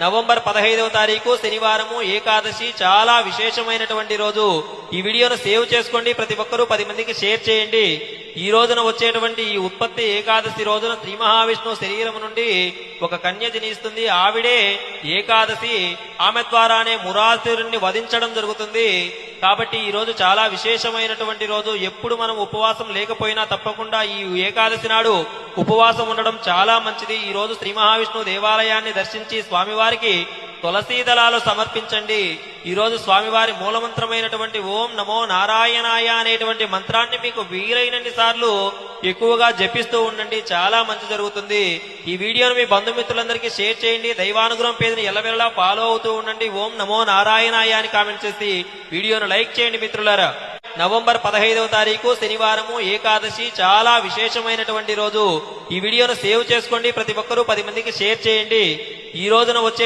November 15వ తారీఖు శనివారము ఏకాదశి చాలా విశేషమైనటువంటి రోజు। ఈ వీడియోను సేవ్ చేసుకోండి, ప్రతి ఒక్కరూ 10 మందికి షేర్ చేయండి। ఈ రోజున వచ్చేటువంటి ఈ ఉత్పత్తి ఏకాదశి రోజున శ్రీ మహావిష్ణువు శరీరం నుండి ఒక కన్య జనిస్తుంది, ఆవిడే ఏకాదశి। ఆమె ద్వారానే మురాసురుణ్ణి వధించడం జరుగుతుంది। కాబట్టి ఈ రోజు చాలా విశేషమైనటువంటి రోజు। ఎప్పుడు మనం ఉపవాసం లేకపోయినా తప్పకుండా ఈ ఏకాదశి నాడు ఉపవాసం ఉండడం చాలా మంచిది। ఈ రోజు శ్రీ మహావిష్ణువు దేవాలయాన్ని దర్శించి స్వామివారికి తులసీ దళాలు సమర్పించండి। ఈ రోజు స్వామివారి మూలమంత్రమైనటువంటి ఓం నమో నారాయణాయ అనేటువంటి మంత్రాన్ని మీకు వీలైనన్ని సార్లు ఎక్కువగా జపిస్తూ ఉండండి, చాలా మంచి జరుగుతుంది। ఈ వీడియోను మీ బంధుమిత్రులందరికీ షేర్ చేయండి, దైవానుగ్రహం పేరుని ఎల్లవెల్లలా ఫాలో అవుతూ ఉండండి। ఓం నమో నారాయణాయ అని కామెంట్ చేసి వీడియోను లైక్ చేయండి మిత్రులారా। నవంబర్ 15వ తారీఖు శనివారము ఏకాదశి చాలా విశేషమైనటువంటి రోజు। ఈ వీడియోను సేవ్ చేసుకోండి, ప్రతి ఒక్కరూ 10 మందికి షేర్ చేయండి। ఈ రోజున వచ్చే